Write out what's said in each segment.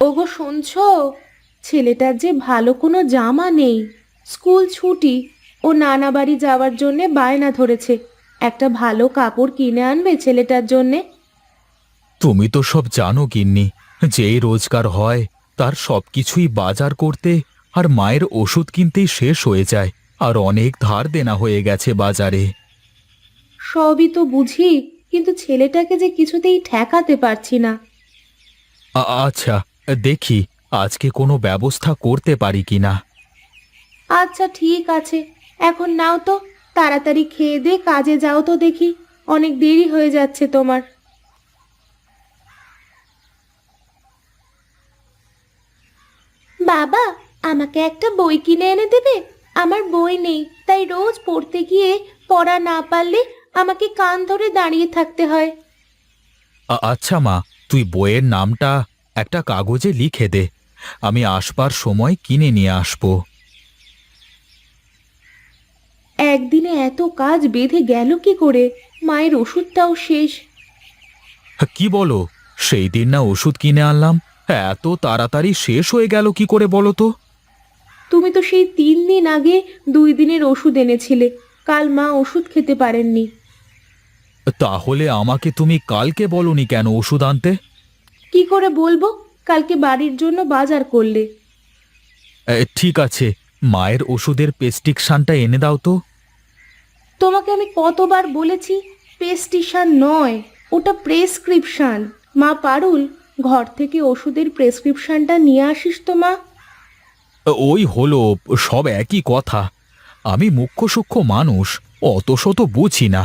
ওগো শুনছো? ছেলেটার যে ভালো কোনো জামা নেই। স্কুল ছুটি, ও নানা বাড়ি যাওয়ার জন্যে বায়না ধরেছে। একটা ভালো কাপড় কিনে আনবে ছেলেটার জন্যে। তুমি তো সব জানো গিন্নি, যেই রোজগার হয় তার সবকিছুই বাজার করতে আর মায়ের ওষুধ কিনতেই শেষ হয়ে যায়। আর অনেক ধার দেনা হয়ে গেছে বাজারে। সবই তো বুঝি, কিন্তু ছেলেটাকে যে কিছুতেই ঠেকাতে পারছি না। আচ্ছা, দেখি আজকে কোনো ব্যবস্থা করতে পারি কিনা। আচ্ছা ঠিক আছে, এখন নাও তো, তাড়াতাড়ি খেয়ে দে কাজে যাও তো দেখি। অনেক দেরি হয়ে যাচ্ছে তোমার। বাবা, আমাকে একটা বই কিনে এনে দেবে? আমার বই নেই, তাই রোজ পড়তে গিয়ে পড়া না পারলে আমাকে কান ধরে দাঁড়িয়ে থাকতে হয়। আচ্ছা মা, তুই বইয়ের নামটা একটা কাগজে লিখে দে, আমি আসবার সময় কিনে নিয়ে আসবো। একদিনে এত কাজ বেঁধে গেল কি করে? মায়ের ওষুধটাও শেষ। কি বলো? সেই দিন না ওষুধ কিনে আনলাম, এত তাড়াতাড়ি শেষ হয়ে গেল কি করে বলো তো? তুমি তো সেই 3 দিন আগে 2 দিনের ওষুধ এনেছিলে। কাল মা ওষুধ খেতে পারেননি। তাহলে আমাকে তুমি কালকে বলনি কেন ওষুধ আনতে? কি করে বলবো? কালকে বাড়ির জন্য বাজার করলে। ঠিক আছে, মায়ের ওষুধের প্রেসক্রিপশনটা এনে দাও তো। তোমাকে আমি কতবার বলেছি, প্রেসক্রিপশন নয়, ওটা প্রেসক্রিপশন। মা পারুল, ঘর থেকে ওষুধের প্রেসক্রিপশনটা নিয়ে আসিস তো মা। ওই হলো, সব একই কথা। আমি মুখ্য সূক্ষ্ম মানুষ, অত শত বুঝি না।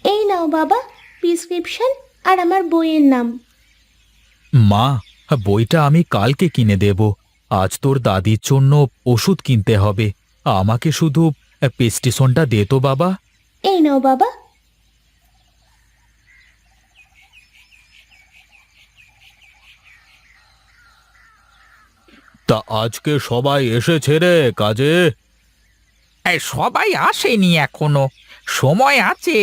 এই নাও বাবা, প্রেসক্রিপশন আর আমার বইয়ের নাম। মা, বইটা আমি কালকে কিনে দেব। আজ তোর দাদির জন্য ওষুধ কিনতে হবে। আমাকে শুধু প্রেসক্রিপশনটা দে তো বাবা। এই নাও বাবা। তা আজকে সবাই এসেছে রে কাজে? এই সবাই আসেনি এখনো, সময় আছে।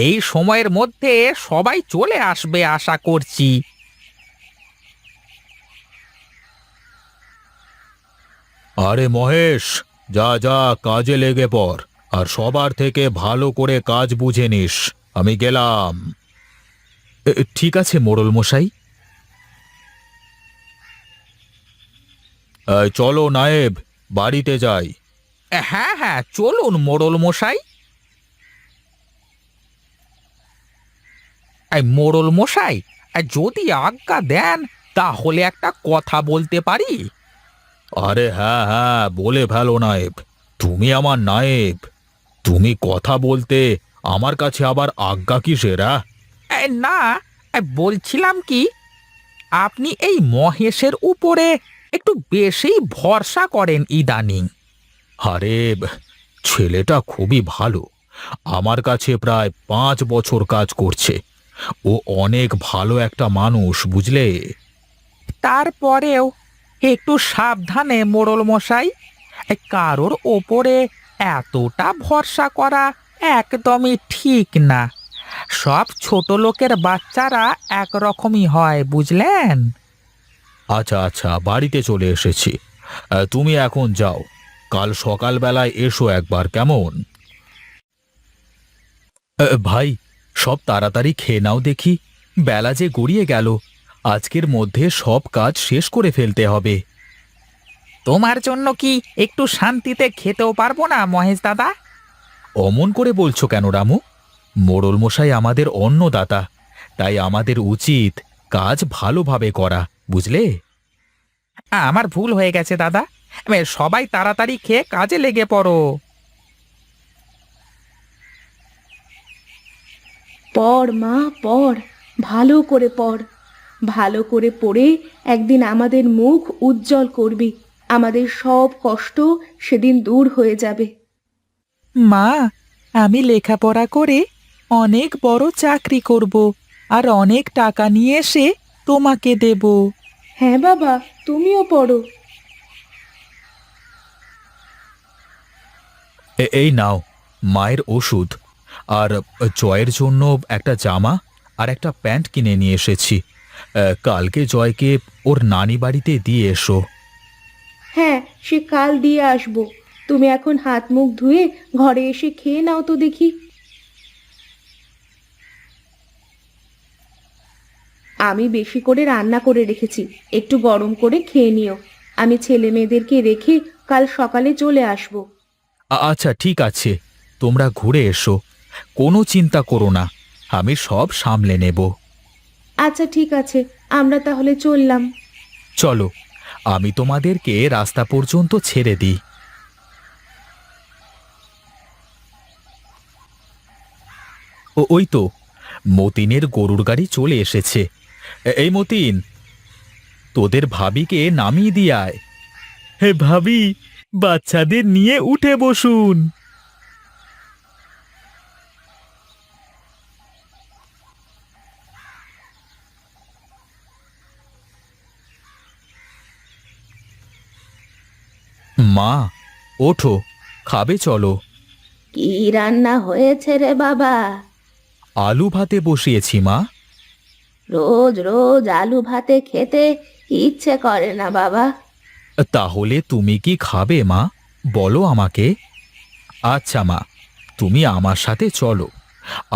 এই সময়ের মধ্যে সবাই চলে আসবে আশা করছি। আরে মহেশ, যা যা কাজে লেগে পড়, আর সবার থেকে ভালো করে কাজ বুঝে নিস। আমি গেলাম। ঠিক আছে মোড়ল মশাই। চলো নায়েব, বাড়িতে যাই। হ্যাঁ হ্যাঁ, চলুন মোড়ল মশাই। এই মোড়ল মশাই, যদি আজ্ঞা দেন তাহলে একটা কথা বলতে পারি? আরে হ্যাঁ হ্যাঁ, বলে ফেলো নায়েব, তুমি আমার নায়েব। তুমি কথা বলতে আমার কাছে আবার আজ্ঞা কিসের? না, বলছিলাম কি, আপনি এই মহেশের উপরে একটু বেশি ভরসা করেন ইদানিং। আরে ছেলেটা খুবই ভালো, আমার কাছে প্রায় 5 বছর কাজ করছে। ও অনেক ভালো একটা মানুষ, বুঝলে? তারপরেও একটু সাবধানে মোড়ল মশাই, কারোর ওপরে এতটা ভরসা করা একদমই ঠিক না। সব ছোট লোকের বাচ্চারা একরকমই হয়, বুঝলেন? আচ্ছা আচ্ছা, বাড়িতে চলে এসেছি। তুমি এখন যাও, কাল সকালবেলায় এসো একবার, কেমন? ভাই, সব তাড়াতাড়ি খেয়ে নাও দেখি, বেলা যে গড়িয়ে গেল। আজকের মধ্যে সব কাজ শেষ করে ফেলতে হবে। তোমার জন্য কি একটু শান্তিতে খেতেও পারবো না মহেশ দাদা? অমন করে বলছো কেন রামু? মোড়ল মশাই আমাদের অন্নদাতা, তাই আমাদের উচিত কাজ ভালোভাবে করা, বুঝলে? আমার ভুল হয়ে গেছে দাদা। সবাই তাড়াতাড়ি খেয়ে কাজে লেগে পড়ো। পড় মা, পড়, ভালো করে পড়। ভালো করে পড়ে একদিন আমাদের মুখ উজ্জ্বল করবি। আমাদের সব কষ্ট সেদিন দূর হয়ে যাবে। মা, আমি লেখাপড়া করে অনেক বড় চাকরি করব, আর অনেক টাকা নিয়ে এসে তোমাকে দেব। হ্যাঁ বাবা, তুমিও পড়ো। এই নাও মায়ের ওষুধ, আর জয়ের জন্য একটা জামা আর একটা প্যান্ট কিনে নিয়ে এসেছি। কালকে জয়কে ওর নানি বাড়িতে দিয়ে এসো। হ্যাঁ, সে কাল দিয়ে আসবো। তুমি এখন হাত মুখ ধুয়ে ঘরে এসে খেয়ে নাও তো দেখি। আমি বেশি করে রান্না করে রেখেছি, একটু গরম করে খেয়ে নিও। আমি ছেলে মেয়েদেরকে রেখে কাল সকালে চলে আসবো। আচ্ছা ঠিক আছে, তোমরা ঘুরে এসো, কোনো চিন্তা করো না, আমি সব সামলে নেব। আচ্ছা ঠিক আছে, আমরা তাহলে চললাম। চলো, আমি তোমাদেরকে রাস্তা পর্যন্ত ছেড়ে দিই। ওই তো মতিনের গরুর গাড়ি চলে এসেছে। এই মতিন, তোদের ভাবিকে নামিয়ে দিয়ে আয়। হে ভাবি, বাচ্চাদের নিয়ে উঠে বসুন। মা, ওঠো, খাবে চলো। কি রান্না হয়েছে রে বাবা? আলু ভাতে বসিয়েছি মা। রোজ রোজ আলু ভাতে খেতে ইচ্ছে করে না বাবা। তাহলে তুমি কি খাবে মা, বলো আমাকে। আচ্ছা মা, তুমি আমার সাথে চলো,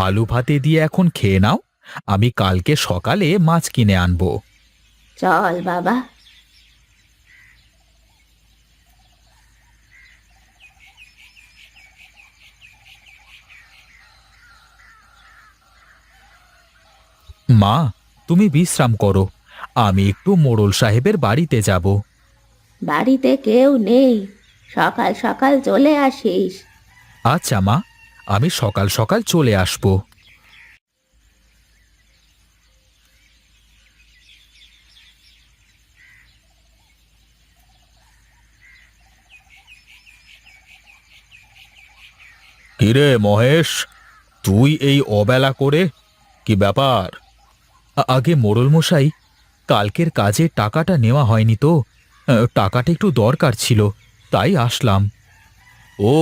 আলু ভাতে দিয়ে এখন খেয়ে নাও, আমি কালকে সকালে মাছ কিনে আনবো। চল বাবা। মা, তুমি বিশ্রাম করো, আমি একটু মোড়ল সাহেবের বাড়িতে যাব। বাড়িতে কেউ নেই, সকাল সকাল চলে আসিস। আচ্ছা মা, আমি সকাল সকাল চলে আসব। কিরে মহেশ, তুই এই অবেলা করে, কি ব্যাপার? আগে মোড়ল মশাই, কালকের কাজে টাকাটা নেওয়া হয়নি তো, টাকাটা একটু দরকার ছিল, তাই আসলাম। ও,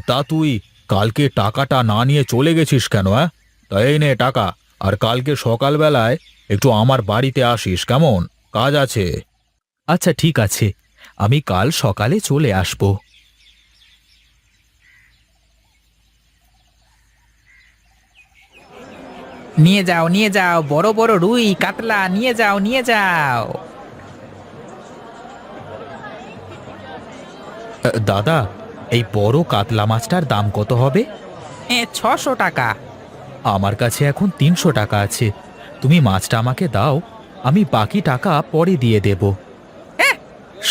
তা তুই কালকে টাকাটা না নিয়ে চলে গেছিস কেন? তা এই নে টাকা, আর কালকে সকালবেলায় একটু আমার বাড়িতে আসিস, কেমন? কাজ আছে। আচ্ছা ঠিক আছে, আমি কাল সকালে চলে আসব। নিয়ে যাও বড় বড় রুই কাতলা, নিয়ে যাও নিয়ে যাও। দাদা, এই বড় কাতলা মাছটার দাম কত হবে? 600 টাকা। আমার কাছে এখন 300 টাকা আছে, তুমি মাছটা আমাকে দাও, আমি বাকি টাকা পরে দিয়ে দেব।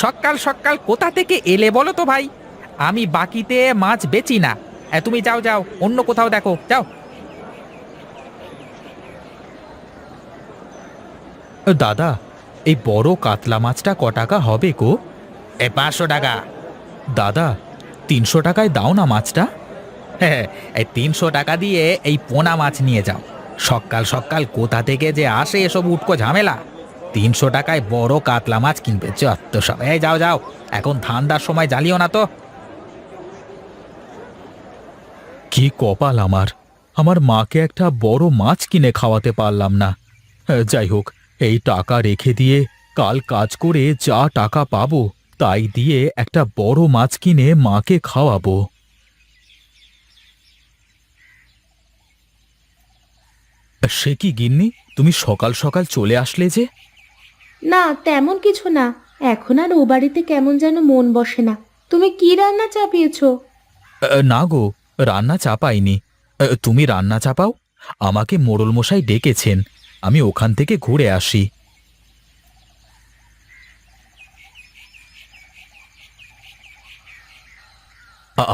সকাল সকাল কোথা থেকে এলে বলো তো ভাই? আমি বাকিতে মাছ বেচি না। তুমি যাও যাও, অন্য কোথাও দেখো, যাও। দাদা, এই বড় কাতলা মাছটা ক টাকা হবে গো? 500 টাকা। দাদা, 300 টাকায় দাও না মাছটা। হ্যাঁ, এই 300 টাকা দিয়ে এই পোনা মাছ নিয়ে যাও। সকাল সকাল কোথা থেকে যে আসে এসব উটকো ঝামেলা। 300 টাকায় বড় কাতলা মাছ কিনবে, যত সব। এই যাও যাও, এখন ঠান্ডার সময় জ্বালিও না তো। কি কপাল আমার, আমার মাকে একটা বড় মাছ কিনে খাওয়াতে পারলাম না। যাই হোক, এই টাকা রেখে দিয়ে কাল কাজ করে যা টাকা পাবো তাই দিয়ে একটা বড় মাছ কিনে মাকে খাওয়াবো। সে কি গিন্নি, তুমি সকাল সকাল চলে আসলে যে? না তেমন কিছু না, এখন আর ও বাড়িতে কেমন যেন মন বসে না। তুমি কি রান্না চাপিয়েছো? না গো, রান্না চাপাইনি। তুমি রান্না চাপাও, আমাকে মোড়ল মশাই ডেকেছেন, আমি ওখান থেকে ঘুরে আসি।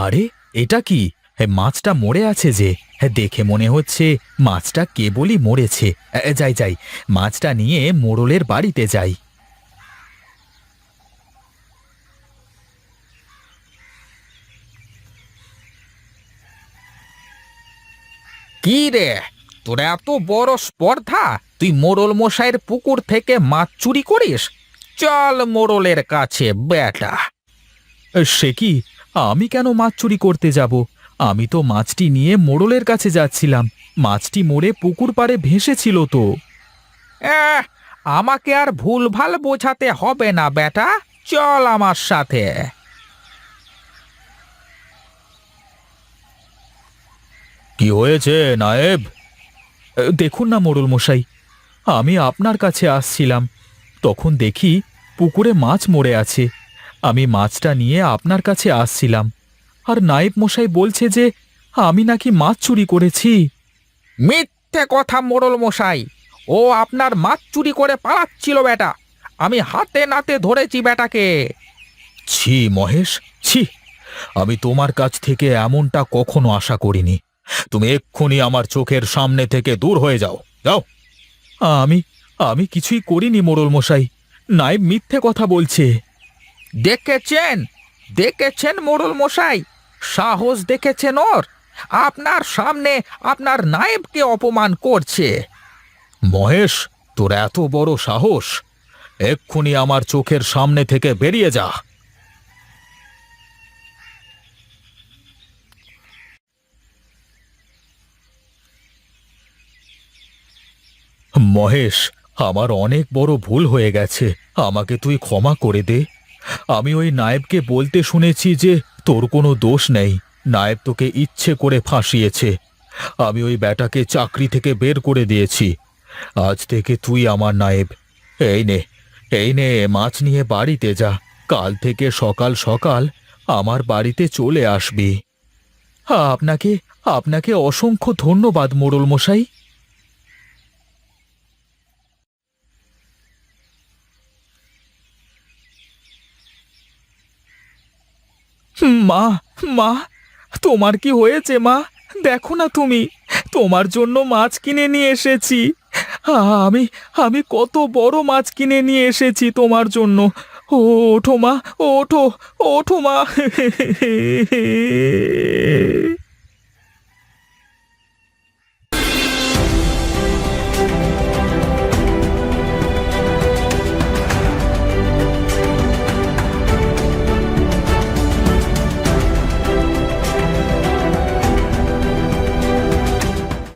আরে, এটা কি? মাছটা মরে আছে যে, দেখে মনে হচ্ছে মাছটা কেবলই মরেছে। যাই যাই, মাছটা নিয়ে মোড়লের বাড়িতে যাই। কি রে, তোর এত বড় স্পর্ধা, তুই মোড়ল মশাইয়ের পুকুর থেকে মাছ চুরি করিস? চল মোড়লের কাছে বেটা। সে কি, আমি কেন মাছ চুরি করতে যাব? আমি তো মাছটি নিয়ে মোড়লের কাছে যাচ্ছিলাম, মাছটি মরে পুকুর পাড়ে ভেসেছিল তো। আহ, আমাকে আর ভুলভাল বোঝাতে হবে না বেটা, চল আমার সাথে। কি হয়েছে নায়েব? দেখুন না মোড়ল মশাই, আমি আপনার কাছে আসছিলাম, তখন দেখি পুকুরে মাছ মরে আছে। আমি মাছটা নিয়ে আপনার কাছে আসছিলাম, আর নায়েব মশাই বলছে যে আমি নাকি মাছ চুরি করেছি। মিথ্যে কথা মোড়ল মশাই, ও আপনার মাছ চুরি করে পালাচ্ছিল বেটা, আমি হাতে নাতে ধরেছি বেটাকে। ছি মহেশ, ছি! আমি তোমার কাছ থেকে এমনটা কখনো আশা করিনি। তুমি এক্ষুনি আমার চোখের সামনে থেকে দূর হয়ে যাও, যাও। আমি আমি কিছুই করিনি মোড়ল মশাই, নায়েব মিথ্যে কথা বলছে। দেখেছেন, দেখেছেন মোড়ল মশাই, সাহস দেখেছেন ওর, আপনার সামনে আপনার নায়েবকে অপমান করছে। মহেশ, তোর এত বড় সাহস! এক্ষুনি আমার চোখের সামনে থেকে বেরিয়ে যা। মহেশ, আমার অনেক বড় ভুল হয়ে গেছে, আমাকে তুই ক্ষমা করে দে। আমি ওই নায়েবকে বলতে শুনেছি যে তোর কোনো দোষ নেই, নায়েব তোকে ইচ্ছে করে ফাঁসিয়েছে। আমি ওই ব্যাটাকে চাকরি থেকে বের করে দিয়েছি। আজ থেকে তুই আমার নায়েব। এই নে, এই নে, মাছ নিয়ে বাড়িতে যা। কাল থেকে সকাল সকাল আমার বাড়িতে চলে আসবি। আপনাকে আপনাকে অসংখ্য ধন্যবাদ মোড়ল মশাই। মা, মা, তোমার কি হয়েছে মা? দেখো না তুমি, তোমার জন্য মাছ কিনে নিয়ে এসেছি। আমি আমি কত বড় মাছ কিনে নিয়ে এসেছি তোমার জন্য। ওঠো মা, ওঠো, ওঠো মা।